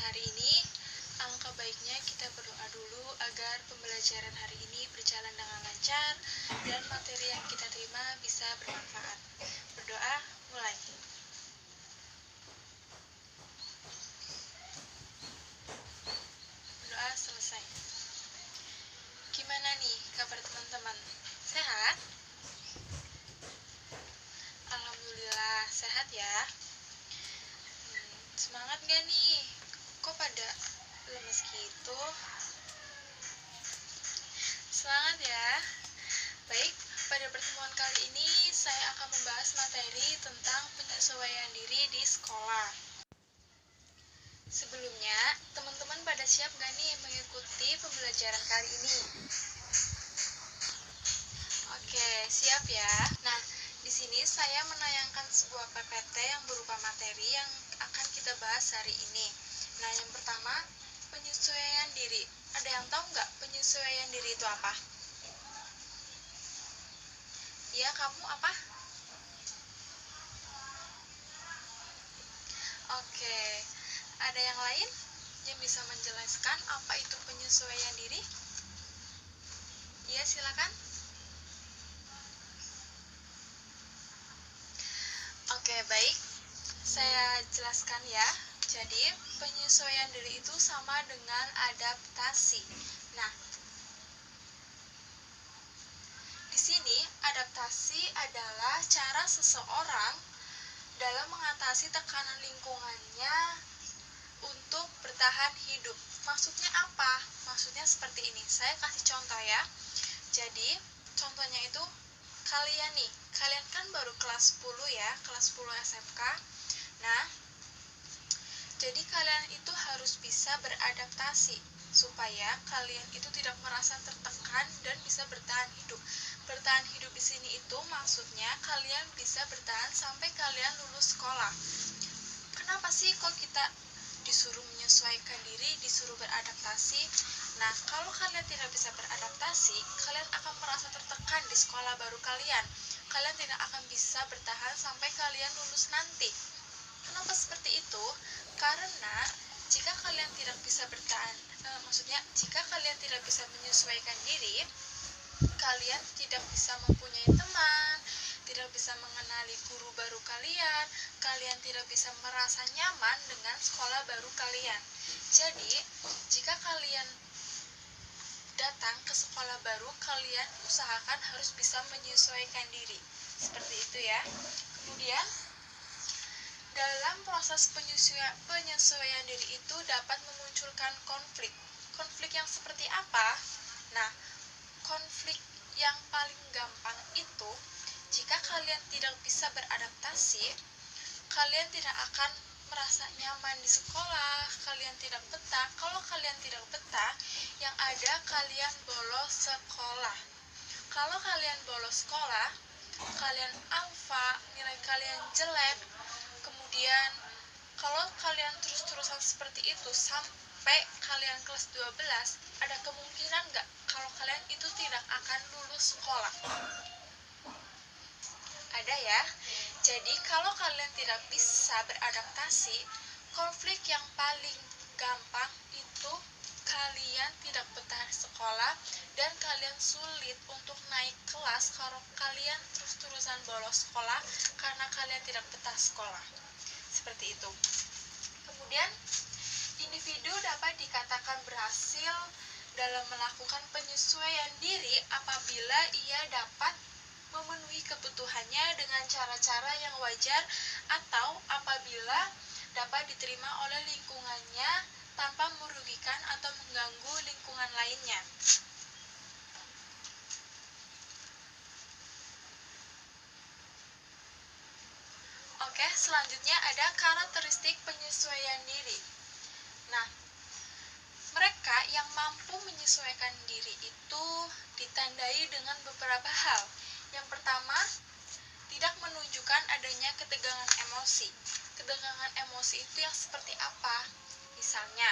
hari ini, alangkah baiknya kita berdoa dulu agar pembelajaran hari ini berjalan dengan lancar dan materi yang kita terima bisa bermanfaat. Berdoa, mulai. Berdoa selesai. Gimana nih kabar teman-teman? Sehat? Alhamdulillah sehat ya. Semangat gak nih? Kok pada lemes gitu? Semangat ya. Baik, pada pertemuan kali ini saya akan membahas materi tentang penyesuaian diri di sekolah. Sebelumnya, teman-teman pada siap gak nih mengikuti pembelajaran kali ini? Oke, siap ya. Nah, di sini saya menayangkan sebuah PPT yang berupa materi yang akan kita bahas hari ini. Nah, yang pertama, penyesuaian diri. Ada yang tahu nggak penyesuaian diri itu apa? Ya, kamu apa? Oke, ada yang lain yang bisa menjelaskan apa itu penyesuaian diri? Ya, silakan. Oke, baik. Saya jelaskan ya. Jadi, penyesuaian diri itu sama dengan adaptasi. Nah, di sini adaptasi adalah cara seseorang dalam mengatasi tekanan lingkungannya untuk bertahan hidup. Maksudnya apa? Maksudnya seperti ini. Saya kasih contoh ya. Jadi, contohnya itu kalian nih. Kalian kan baru kelas 10 ya, kelas 10 SMK. Nah, jadi kalian itu harus bisa beradaptasi supaya kalian itu tidak merasa tertekan dan bisa bertahan hidup. Bertahan hidup di sini itu maksudnya kalian bisa bertahan sampai kalian lulus sekolah. Kenapa sih kok kita disuruh menyesuaikan diri, disuruh beradaptasi? Nah, kalau kalian tidak bisa beradaptasi, kalian akan merasa tertekan di sekolah baru kalian. Kalian tidak akan bisa bertahan sampai kalian lulus nanti. Kenapa seperti itu? Karena jika kalian tidak bisa bertahan, jika kalian tidak bisa menyesuaikan diri, kalian tidak bisa mempunyai teman, tidak bisa mengenali guru baru kalian, kalian tidak bisa merasa nyaman dengan sekolah baru kalian. Jadi, jika kalian datang ke sekolah baru, kalian usahakan harus bisa menyesuaikan diri. Seperti itu ya. Kemudian, dalam proses penyesuaian diri itu dapat memunculkan konflik. Konflik yang seperti apa? Nah, konflik yang paling gampang itu, jika kalian tidak bisa beradaptasi, kalian tidak akan merasa nyaman di sekolah, kalian tidak betah. Kalau kalian tidak betah, yang ada kalian bolos sekolah. Kalau kalian bolos sekolah, kalian alfa, nilai kalian jelek. Kemudian, kalau kalian terus-terusan seperti itu sampai kalian kelas 12, ada kemungkinan nggak kalau kalian itu tidak akan lulus sekolah? Ada ya. Jadi, kalau kalian tidak bisa beradaptasi, konflik yang paling gampang itu kalian tidak betah di sekolah dan kalian sulit untuk naik kelas kalau kalian terus-terusan bolos sekolah karena kalian tidak betah sekolah. Seperti itu. Kemudian, individu dapat dikatakan berhasil dalam melakukan penyesuaian diri apabila ia dapat memenuhi kebutuhannya dengan cara-cara yang wajar atau apabila dapat diterima oleh lingkungannya tanpa merugikan atau mengganggu lingkungan lainnya. Oke, selanjutnya ada karakteristik penyesuaian diri. Nah, mereka yang mampu menyesuaikan diri itu ditandai dengan beberapa hal. Yang pertama, tidak menunjukkan adanya ketegangan emosi. Ketegangan emosi itu yang seperti apa? Misalnya,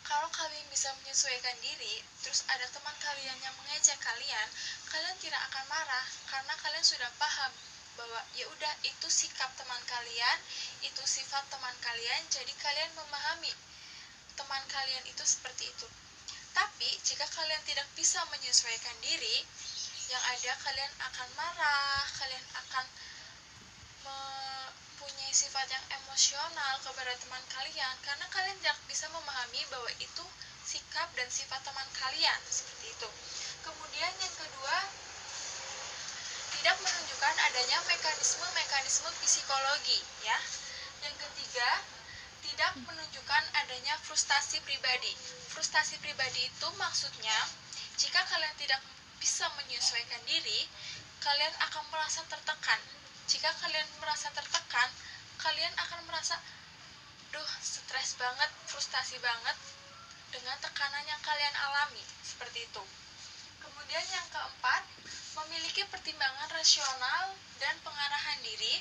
kalau kalian bisa menyesuaikan diri, terus ada teman kalian yang mengejek kalian, kalian tidak akan marah karena kalian sudah paham bahwa ya udah itu sikap teman kalian, itu sifat teman kalian, jadi kalian memahami teman kalian itu seperti itu. Tapi jika kalian tidak bisa menyesuaikan diri, yang ada kalian akan marah, kalian akan mempunyai sifat yang emosional kepada teman kalian karena kalian tidak bisa memahami bahwa itu sikap dan sifat teman kalian, seperti itu. Kemudian yang kedua, tidak menunjukkan adanya mekanisme psikologi, ya. Yang ketiga, tidak menunjukkan adanya frustasi pribadi. Frustasi pribadi itu maksudnya jika kalian tidak bisa menyesuaikan diri, kalian akan merasa tertekan. Jika kalian merasa tertekan, kalian akan merasa, duh, stres banget, frustasi banget dengan tekanan yang kalian alami, seperti itu. Kemudian yang keempat, memiliki pertimbangan rasional dan pengarahan diri.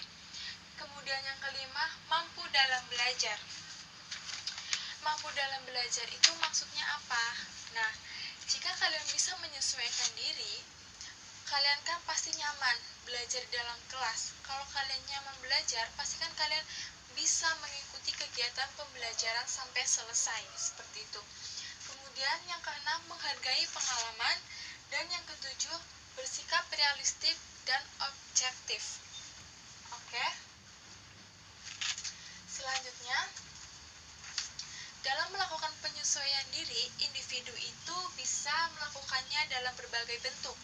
Kemudian yang kelima, mampu dalam belajar. Mampu dalam belajar itu maksudnya apa? Nah, jika kalian bisa menyesuaikan diri, kalian kan pasti nyaman belajar dalam kelas. Kalau kalian nyaman belajar, pasti kan kalian bisa mengikuti kegiatan pembelajaran sampai selesai, seperti itu. Kemudian yang keenam, menghargai pengalaman. Dan yang ketujuh, bersikap realistis dan objektif. Oke. Selanjutnya, dalam melakukan penyesuaian diri, individu itu bisa melakukannya dalam berbagai bentuk.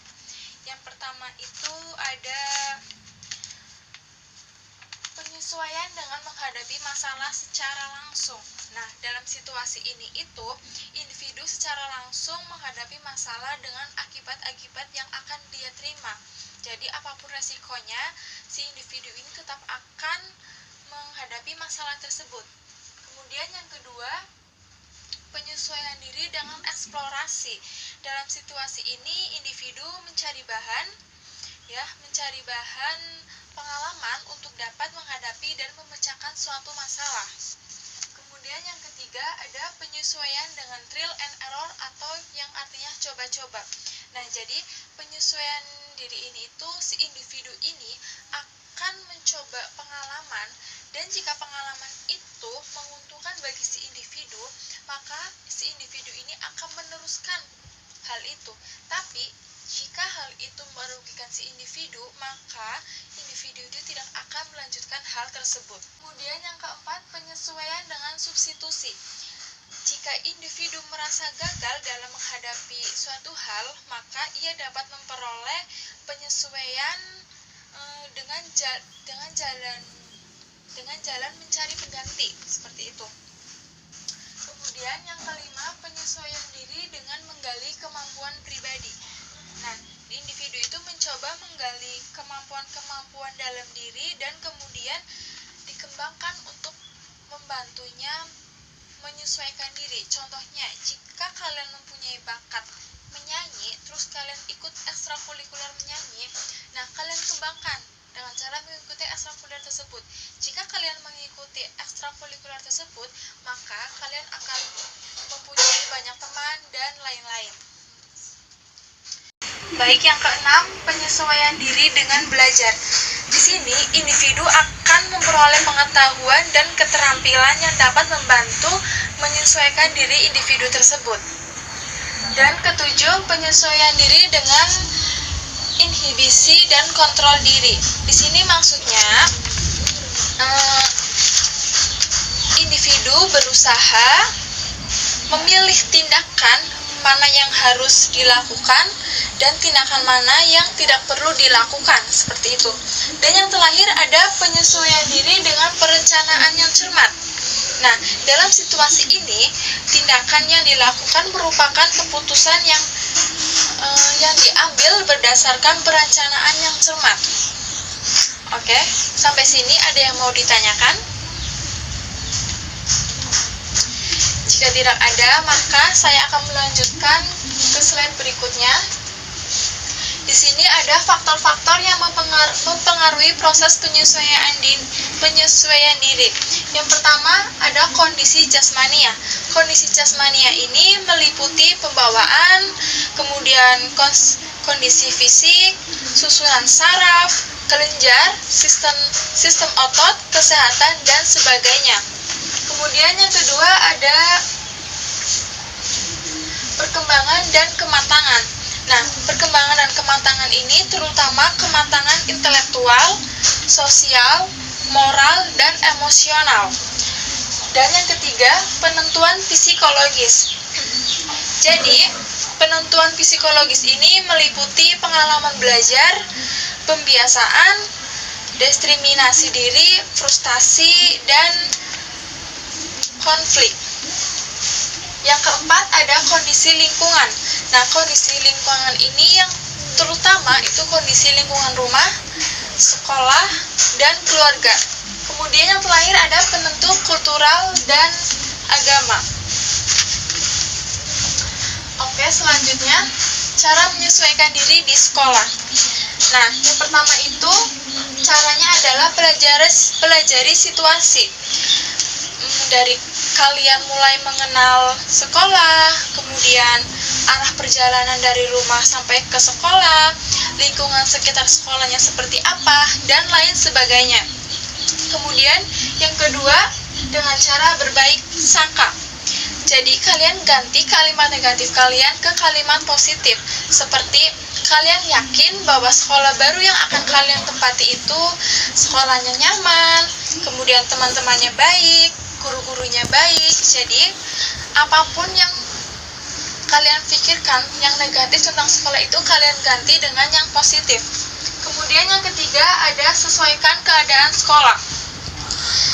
Yang pertama itu ada penyesuaian dengan menghadapi masalah secara langsung. Nah, dalam situasi ini itu, individu secara langsung menghadapi masalah dengan akibat-akibat yang akan dia terima. Jadi, apapun resikonya, si individu ini tetap akan menghadapi masalah tersebut. Kemudian yang kedua, penyesuaian diri dengan eksplorasi. Dalam situasi ini, individu mencari bahan pengalaman untuk dapat menghadapi dan memecahkan suatu masalah. Kemudian yang ketiga ada penyesuaian dengan trial and error atau yang artinya coba-coba. Nah, jadi penyesuaian diri ini itu si individu ini akan mencoba pengalaman, dan jika pengalaman itu menguntungkan bagi si individu, maka si individu ini akan meneruskan hal itu. Tapi jika hal itu merugikan si individu, maka individu itu tidak akan melanjutkan hal tersebut. Kemudian yang keempat, penyesuaian dengan substitusi. Jika individu merasa gagal dalam menghadapi suatu hal, maka ia dapat memperoleh penyesuaian dengan jalan mencari pengganti, seperti itu. Kemudian yang kelima, penyesuaian diri dengan menggali kemampuan pribadi. Nah, individu itu mencoba menggali kemampuan-kemampuan dalam diri dan kemudian dikembangkan untuk membantunya menyesuaikan diri. Contohnya, jika kalian mempunyai bakat menyanyi, terus kalian ikut ekstrakurikuler menyanyi, nah kalian kembangkan dengan cara mengikuti ekstrakurikuler tersebut. Jika kalian mengikuti ekstrakurikuler tersebut, maka kalian akan mempunyai banyak teman dan lain-lain. Baik, yang keenam, penyesuaian diri dengan belajar. Di sini, individu akan memperoleh pengetahuan dan keterampilan yang dapat membantu menyesuaikan diri individu tersebut. Dan ketujuh, penyesuaian diri dengan inhibisi dan kontrol diri. Di sini maksudnya, individu berusaha memilih tindakan mana yang harus dilakukan dan tindakan mana yang tidak perlu dilakukan, seperti itu. Dan yang terakhir ada penyesuaian diri dengan perencanaan yang cermat. Nah, dalam situasi ini, tindakan yang dilakukan merupakan keputusan yang diambil berdasarkan perencanaan yang cermat. Oke, sampai sini ada yang mau ditanyakan? Jika tidak ada, maka saya akan melanjutkan ke slide berikutnya. Di Di sini ada faktor-faktor yang mempengaruhi proses penyesuaian diri. Yang pertama ada kondisi jasmania. Kondisi jasmania ini meliputi pembawaan, kemudian kondisi fisik, susunan saraf, kelenjar, sistem otot, kesehatan, dan sebagainya. Kemudian yang kedua ada perkembangan dan kematangan. Nah, perkembangan dan kematangan ini terutama kematangan intelektual, sosial, moral, dan emosional. Dan yang ketiga, penentuan psikologis. Jadi, penentuan psikologis ini meliputi pengalaman belajar, pembiasaan, diskriminasi diri, frustasi, dan konflik. Yang keempat ada kondisi lingkungan. Nah, kondisi lingkungan ini yang terutama itu kondisi lingkungan rumah, sekolah, dan keluarga. Kemudian yang terakhir ada penentu kultural dan agama. Oke, selanjutnya cara menyesuaikan diri di sekolah. Nah, yang pertama itu caranya adalah pelajari situasi. Dari kalian mulai mengenal sekolah, kemudian arah perjalanan dari rumah sampai ke sekolah, lingkungan sekitar sekolahnya seperti apa, dan lain sebagainya. Kemudian yang kedua, dengan cara berbaik sangka. Jadi kalian ganti kalimat negatif kalian ke kalimat positif. Seperti kalian yakin bahwa sekolah baru yang akan kalian tempati itu sekolahnya nyaman, kemudian teman-temannya baik, guru-gurunya baik. Jadi apapun yang kalian pikirkan yang negatif tentang sekolah itu kalian ganti dengan yang positif. Kemudian yang ketiga ada sesuaikan keadaan sekolah.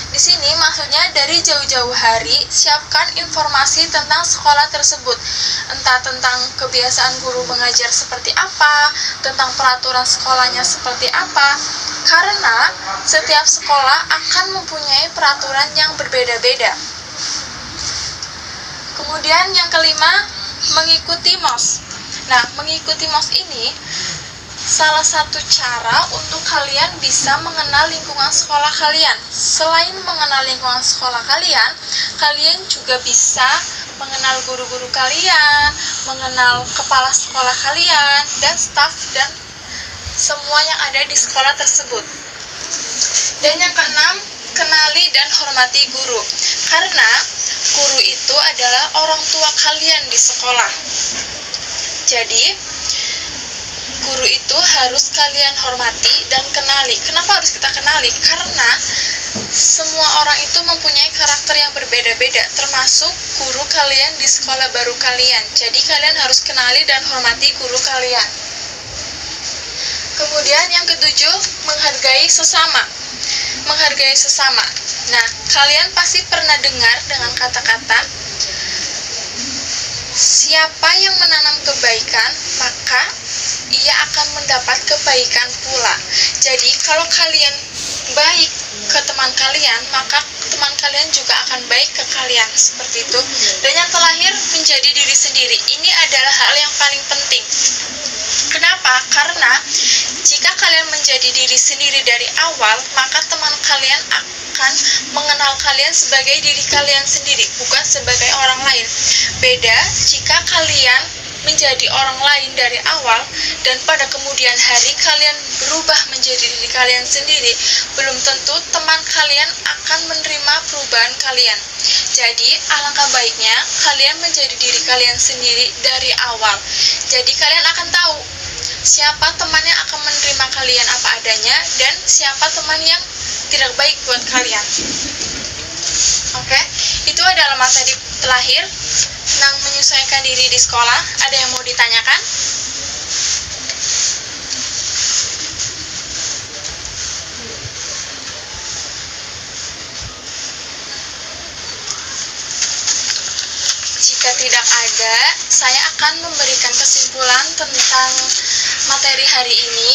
Di sini maksudnya dari jauh-jauh hari siapkan informasi tentang sekolah tersebut. Entah tentang kebiasaan guru mengajar seperti apa, tentang peraturan sekolahnya seperti apa. Karena setiap sekolah akan mempunyai peraturan yang berbeda-beda. Kemudian yang kelima, mengikuti MOS. Nah, mengikuti MOS ini salah satu cara untuk kalian bisa mengenal lingkungan sekolah kalian. Selain mengenal lingkungan sekolah kalian, kalian juga bisa mengenal guru-guru kalian, mengenal kepala sekolah kalian, dan staf, dan semua yang ada di sekolah tersebut. Dan yang keenam, kenali dan hormati guru. Karena guru itu adalah orang tua kalian di sekolah. Jadi, guru itu harus kalian hormati dan kenali. Kenapa harus kita kenali? Karena semua orang itu mempunyai karakter yang berbeda-beda, termasuk guru kalian di sekolah baru kalian. Jadi kalian harus kenali dan hormati guru kalian. Kemudian yang ketujuh, menghargai sesama. Menghargai sesama. Nah, kalian pasti pernah dengar dengan kata-kata, siapa yang menanam kebaikan, maka ia akan mendapat kebaikan pula. Jadi, kalau kalian baik ke teman kalian, maka teman kalian juga akan baik ke kalian. Seperti itu. Dan yang terakhir, menjadi diri sendiri. Ini adalah hal yang paling penting. Kenapa? Karena jika kalian menjadi diri sendiri dari awal, maka teman kalian akan mengenal kalian sebagai diri kalian sendiri, bukan sebagai orang lain. Beda jika kalian menjadi orang lain dari awal dan pada kemudian hari kalian berubah menjadi diri kalian sendiri, belum tentu teman kalian akan menerima perubahan kalian. Jadi alangkah baiknya kalian menjadi diri kalian sendiri dari awal. Jadi kalian akan tahu siapa teman yang akan menerima kalian apa adanya dan siapa teman yang tidak baik buat kalian. Oke, itu adalah materi terakhir tentang menyesuaikan diri di sekolah. Ada yang mau ditanyakan? Jika tidak ada, saya akan memberikan kesimpulan tentang materi hari ini.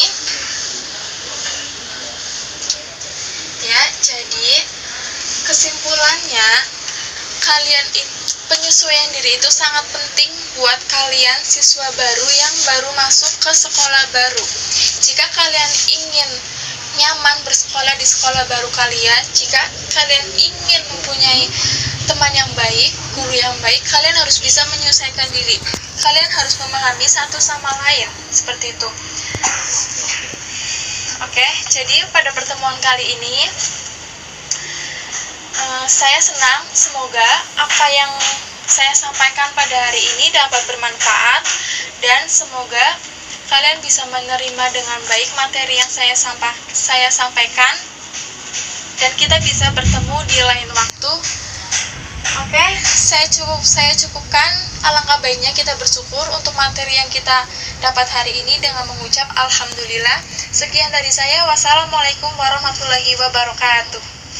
Ya, jadi kesimpulannya kalian itu Penyesuaian diri itu sangat penting buat kalian siswa baru yang baru masuk ke sekolah baru. Jika kalian ingin nyaman bersekolah di sekolah baru kalian, jika kalian ingin mempunyai teman yang baik, guru yang baik, kalian harus bisa menyesuaikan diri. Kalian harus memahami satu sama lain, seperti itu. Oke, jadi pada pertemuan kali ini saya senang, semoga apa yang saya sampaikan pada hari ini dapat bermanfaat dan semoga kalian bisa menerima dengan baik materi yang saya sampaikan dan kita bisa bertemu di lain waktu. Oke, saya cukupkan. Alangkah baiknya kita bersyukur untuk materi yang kita dapat hari ini dengan mengucap alhamdulillah. Sekian dari saya. Wassalamualaikum warahmatullahi wabarakatuh.